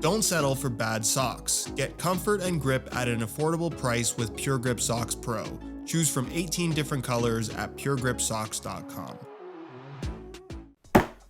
Don't settle for bad socks. Get comfort and grip at an affordable price with Pure Grip Socks Pro. Choose from 18 different colors at puregripsocks.com.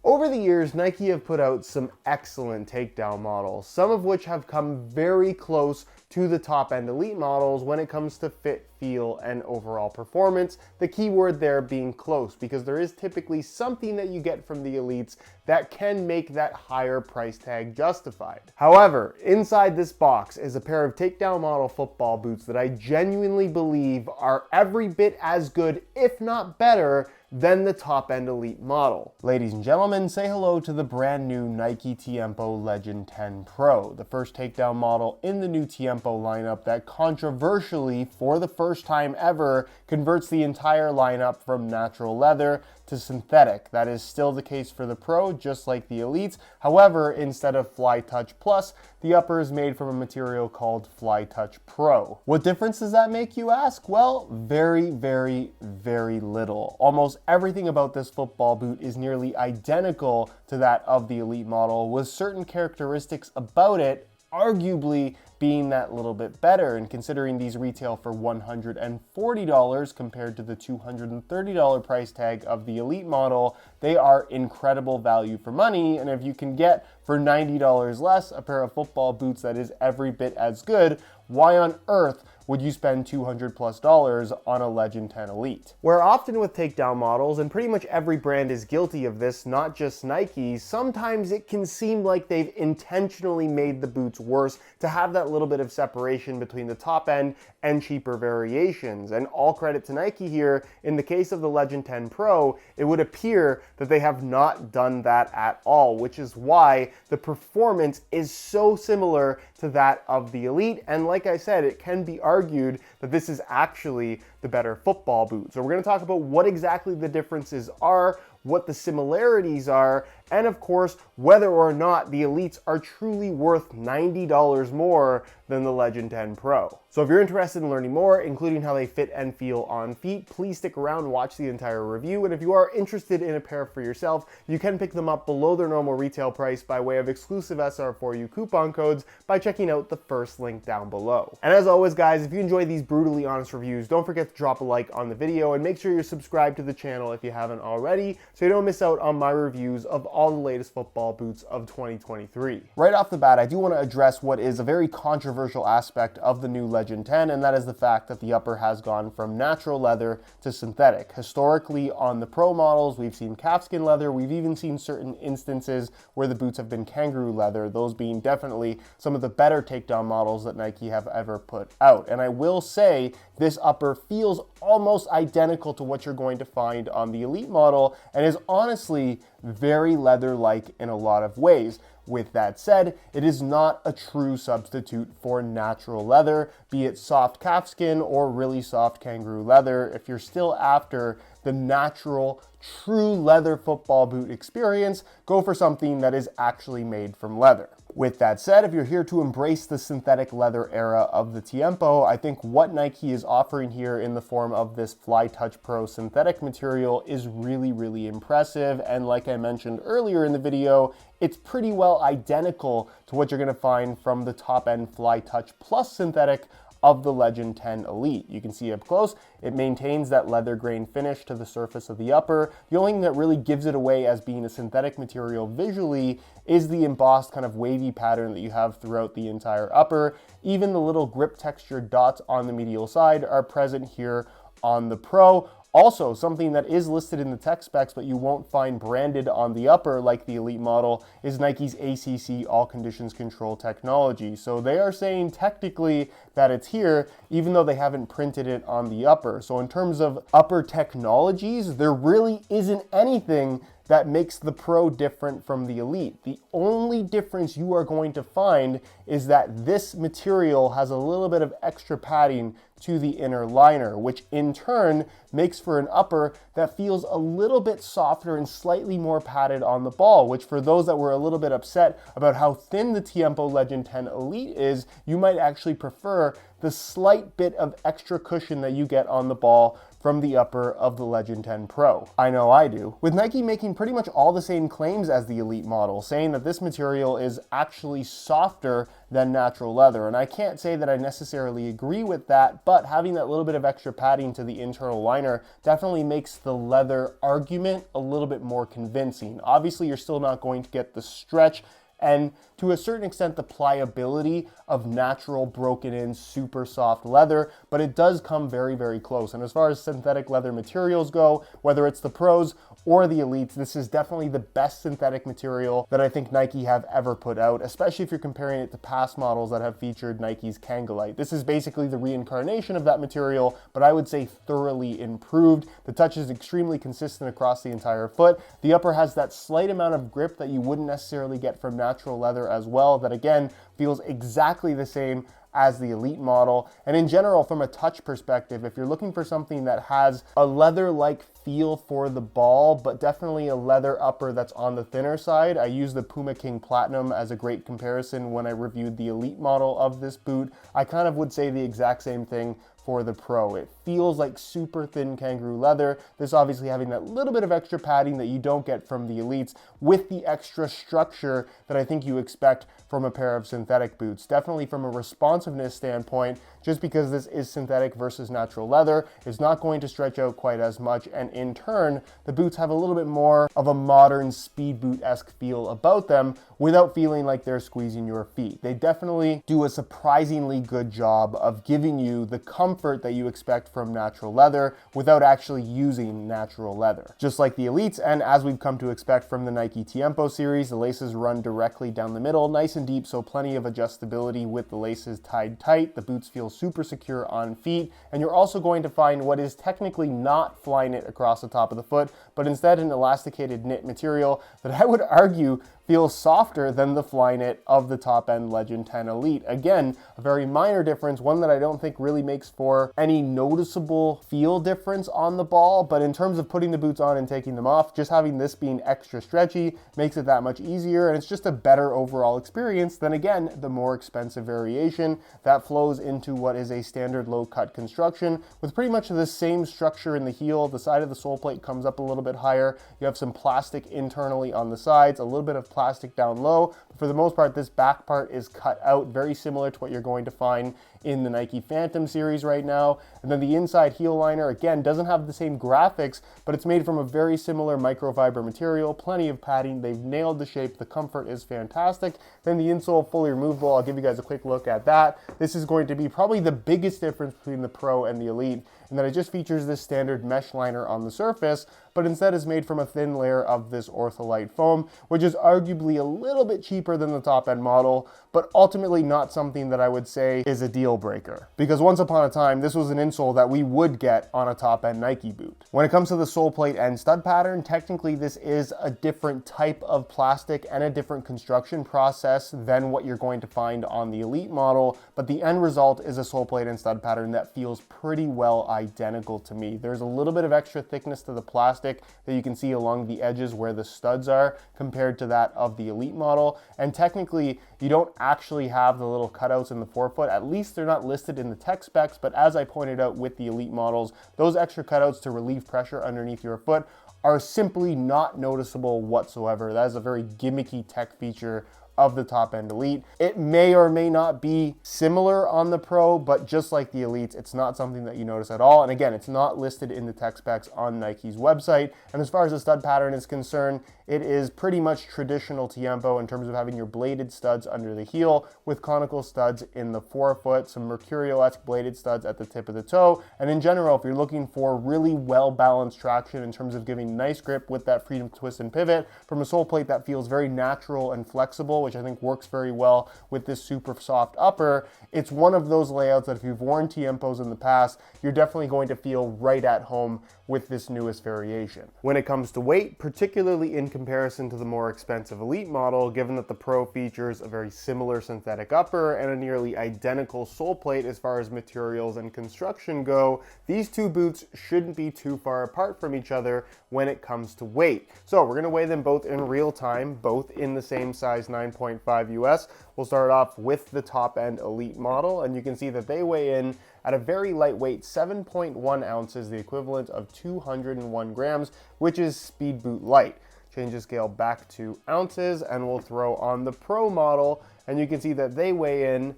Over the years, Nike have put out some excellent takedown models, some of which have come very close to the top-end elite models when it comes to fit, feel, and overall performance. The key word there being close, because there is typically something that you get from the elites that can make that higher price tag justified. However, inside this box is a pair of takedown model football boots that I genuinely believe are every bit as good, if not better, than the top-end elite model. Ladies and gentlemen, say hello to the brand new Nike Tiempo Legend 10 Pro, the first takedown model in the new Tiempo lineup that controversially, for the first time ever, converts the entire lineup from natural leather to synthetic. That is still the case for the Pro, just like the Elites. However, instead of Fly Touch Plus, the upper is made from a material called Fly Touch Pro. What difference does that make, you ask? Well, very, very, very little. Almost everything about this football boot is nearly identical to that of the Elite model, with certain characteristics about it arguably being that little bit better. And considering these retail for $140 compared to the $230 price tag of the Elite model, they are incredible value for money. And if you can get for $90 less a pair of football boots that is every bit as good, why on earth would you spend $200+ on a Legend 10 Elite? Where often with takedown models, and pretty much every brand is guilty of this, not just Nike, sometimes it can seem like they've intentionally made the boots worse to have that little bit of separation between the top end and cheaper variations. And all credit to Nike here. In the case of the Legend 10 Pro, it would appear that they have not done that at all, which is why the performance is so similar to that of the Elite. And like I said, it can be argued that this is actually the better football boot. So we're going to talk about what exactly the differences are, what the similarities are, and of course, whether or not the Elites are truly worth $90 more than the Legend 10 Pro. So if you're interested in learning more, including how they fit and feel on feet, please stick around and watch the entire review. And if you are interested in a pair for yourself, you can pick them up below their normal retail price by way of exclusive SR4U coupon codes by checking out the first link down below. And as always, guys, if you enjoy these brutally honest reviews, don't forget to drop a like on the video and make sure you're subscribed to the channel if you haven't already, so you don't miss out on my reviews of all the latest football boots of 2023. Right off the bat, I do want to address what is a very controversial aspect of the new Legend 10, and that is the fact that the upper has gone from natural leather to synthetic. Historically, on the Pro models, we've seen calfskin leather. We've even seen certain instances where the boots have been kangaroo leather, those being definitely some of the better takedown models that Nike have ever put out. And I will say, this upper feels almost identical to what you're going to find on the Elite model, and is honestly very leather-like in a lot of ways. With that said, it is not a true substitute for natural leather, be it soft calfskin or really soft kangaroo leather. If you're still after the natural, true leather football boot experience, go for something that is actually made from leather. With that said, if you're here to embrace the synthetic leather era of the Tiempo, I think what Nike is offering here in the form of this Fly Touch Pro synthetic material is really, really impressive. And like I mentioned earlier in the video, it's pretty well identical to what you're going to find from the top-end Fly Touch Plus synthetic of the Legend 10 Elite. You can see up close, it maintains that leather grain finish to the surface of the upper. The only thing that really gives it away as being a synthetic material visually is the embossed kind of wavy pattern that you have throughout the entire upper. Even the little grip texture dots on the medial side are present here on the Pro. Also, something that is listed in the tech specs but you won't find branded on the upper like the Elite model is Nike's ACC All Conditions Control technology. So they are saying technically that it's here, even though they haven't printed it on the upper. So in terms of upper technologies, there really isn't anything that makes the Pro different from the Elite. The only difference you are going to find is that this material has a little bit of extra padding to the inner liner, which in turn makes for an upper that feels a little bit softer and slightly more padded on the ball, which for those that were a little bit upset about how thin the Tiempo Legend 10 Elite is, you might actually prefer the slight bit of extra cushion that you get on the ball from the upper of the Legend 10 Pro. I know I do. With Nike making pretty much all the same claims as the Elite model, saying that this material is actually softer than natural leather. And I can't say that I necessarily agree with that, but having that little bit of extra padding to the internal liner definitely makes the leather argument a little bit more convincing. Obviously, you're still not going to get the stretch and to a certain extent the pliability of natural broken in super soft leather, but it does come very, very close. And as far as synthetic leather materials go, whether it's the Pros or the Elites, this is definitely the best synthetic material that I think Nike have ever put out, especially if you're comparing it to past models that have featured Nike's Kangolite. This is basically the reincarnation of that material, but I would say thoroughly improved. The touch is extremely consistent across the entire foot. The upper has that slight amount of grip that you wouldn't necessarily get from natural leather as well, that again feels exactly the same as the Elite model. And in general, from a touch perspective, if you're looking for something that has a leather-like feel for the ball, but definitely a leather upper that's on the thinner side, I use the Puma King Platinum as a great comparison when I reviewed the Elite model of this boot. I kind of would say the exact same thing for the Pro. It feels like super thin kangaroo leather. This obviously having that little bit of extra padding that you don't get from the Elites, with the extra structure that I think you expect from a pair of synthetic boots. Definitely from a responsiveness standpoint, just because this is synthetic versus natural leather, it's not going to stretch out quite as much, and in turn, the boots have a little bit more of a modern speed boot-esque feel about them without feeling like they're squeezing your feet. They definitely do a surprisingly good job of giving you the comfort that you expect from natural leather without actually using natural leather. Just like the Elites, and as we've come to expect from the Nike Tiempo series, the laces run directly down the middle, nice and deep, so plenty of adjustability with the laces tied tight. The boots feel super secure on feet, and you're also going to find what is technically not fly knit across the top of the foot, but instead an elasticated knit material that I would argue feels softer than the fly knit of the top-end Legend 10 Elite. Again, a very minor difference, one that I don't think really makes for any noticeable feel difference on the ball, but in terms of putting the boots on and taking them off, just having this being extra stretchy makes it that much easier, and it's just a better overall experience than, again, the more expensive variation that flows into what is a standard low-cut construction with pretty much the same structure in the heel. The side of the sole plate comes up a little bit higher. You have some plastic internally on the sides, a little bit of plastic down low. But for the most part, this back part is cut out, very similar to what you're going to find in the Nike Phantom series right now. And then the inside heel liner, again, doesn't have the same graphics, but it's made from a very similar microfiber material, plenty of padding. They've nailed the shape. The comfort is fantastic. Then the insole, fully removable. I'll give you guys a quick look at that. This is going to be probably the biggest difference between the Pro and the Elite, and that it just features this standard mesh liner on the surface, but instead is made from a thin layer of this ortholite foam, which is arguably a little bit cheaper than the top-end model, but ultimately not something that I would say is a deal breaker. Because once upon a time, this was an insole that we would get on a top-end Nike boot. When it comes to the sole plate and stud pattern, technically this is a different type of plastic and a different construction process than what you're going to find on the Elite model, but the end result is a sole plate and stud pattern that feels pretty well identical to me. There's a little bit of extra thickness to the plastic that you can see along the edges where the studs are compared to that of the Elite model, and technically you don't actually have the little cutouts in the forefoot. At least they're not listed in the tech specs, but as I pointed out with the Elite models, those extra cutouts to relieve pressure underneath your foot are simply not noticeable whatsoever. That is a very gimmicky tech feature of the top-end Elite. It may or may not be similar on the Pro, but just like the Elites, it's not something that you notice at all. And again, it's not listed in the tech specs on Nike's website. And as far as the stud pattern is concerned, it is pretty much traditional Tiempo in terms of having your bladed studs under the heel with conical studs in the forefoot, some Mercurial-esque bladed studs at the tip of the toe. And in general, if you're looking for really well-balanced traction in terms of giving nice grip with that freedom twist and pivot from a sole plate that feels very natural and flexible, which I think works very well with this super soft upper, it's one of those layouts that if you've worn Tiempos in the past, you're definitely going to feel right at home with this newest variation. When it comes to weight, particularly in comparison to the more expensive Elite model, given that the Pro features a very similar synthetic upper and a nearly identical sole plate as far as materials and construction go. These two boots shouldn't be too far apart from each other when it comes to weight. So we're going to weigh them both in real time, both in the same size 9.5 US. We'll start off with the top end Elite model, and you can see that they weigh in at a very lightweight 7.1 ounces, the equivalent of 201 grams, which is speed boot light. Change the scale back to ounces, and we'll throw on the Pro model, and you can see that they weigh in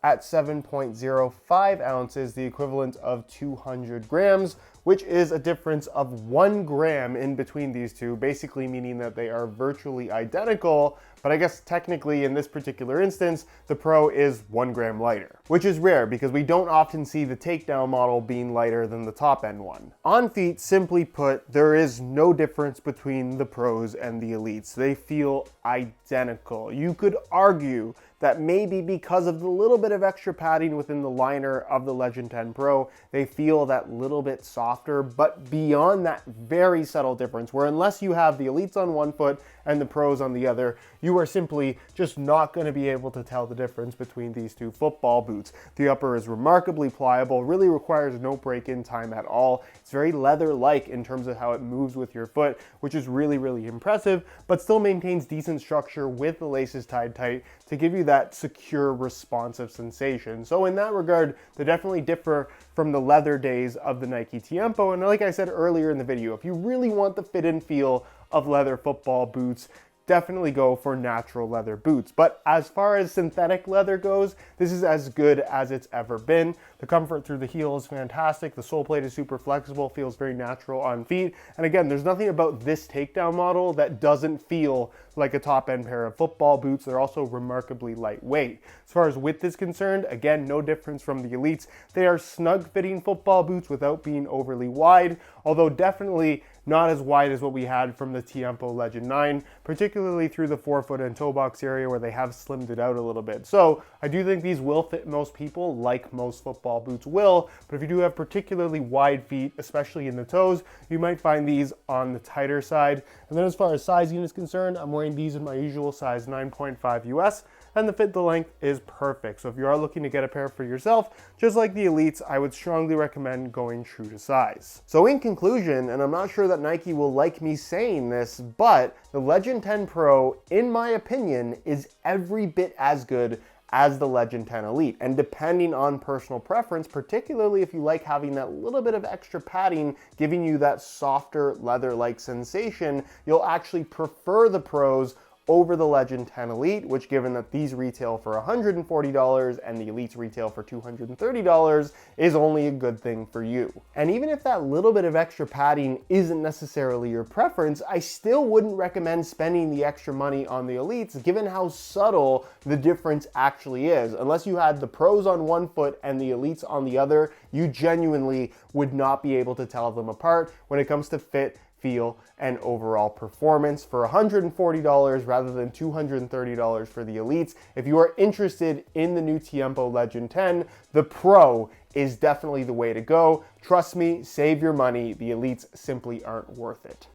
at 7.05 ounces, the equivalent of 200 grams, which is a difference of 1 gram in between these two, basically meaning that they are virtually identical. But I guess technically in this particular instance, the Pro is 1 gram lighter, which is rare because we don't often see the takedown model being lighter than the top end one. On feet, simply put, there is no difference between the Pros and the Elites. They feel identical. You could argue that maybe because of the little bit of extra padding within the liner of the Legend 10 Pro, they feel that little bit softer, but beyond that very subtle difference, where unless you have the Elites on one foot and the Pros on the other, you are simply just not going to be able to tell the difference between these two football boots. The upper is remarkably pliable, really requires no break-in time at all. It's very leather-like in terms of how it moves with your foot, which is really, really impressive, but still maintains decent structure with the laces tied tight to give you that secure, responsive sensation. So in that regard, they definitely differ from the leather days of the Nike Tiempo. And like I said earlier in the video, if you really want the fit and feel of leather football boots, definitely go for natural leather boots. But as far as synthetic leather goes, this is as good as it's ever been. The comfort through the heel is fantastic. The sole plate is super flexible, feels very natural on feet. And again, there's nothing about this takedown model that doesn't feel like a top-end pair of football boots. They're also remarkably lightweight. As far as width is concerned, again, no difference from the Elites. They are snug-fitting football boots without being overly wide, although definitely not as wide as what we had from the Tiempo Legend 9, particularly through the forefoot and toe box area where they have slimmed it out a little bit. So I do think these will fit most people, like most football boots will, but if you do have particularly wide feet, especially in the toes, you might find these on the tighter side. And then as far as sizing is concerned, I'm wearing these in my usual size 9.5 US, and the fit to length is perfect. So if you are looking to get a pair for yourself, just like the Elites, I would strongly recommend going true to size. So in conclusion, and I'm not sure that Nike will like me saying this, but the Legend 10 Pro, in my opinion, is every bit as good as the Legend 10 Elite. And depending on personal preference, particularly if you like having that little bit of extra padding, giving you that softer leather-like sensation, you'll actually prefer the Pros over the Legend 10 Elite, which, given that these retail for $140 and the Elites retail for $230, is only a good thing for you. And even if that little bit of extra padding isn't necessarily your preference, I still wouldn't recommend spending the extra money on the Elites, given how subtle the difference actually is. Unless you had the Pros on one foot and the Elites on the other, you genuinely would not be able to tell them apart when it comes to fit, feel, and overall performance for $140 rather than $230 for the Elites. If you are interested in the new Tiempo Legend 10, the Pro is definitely the way to go. Trust me, save your money. The Elites simply aren't worth it.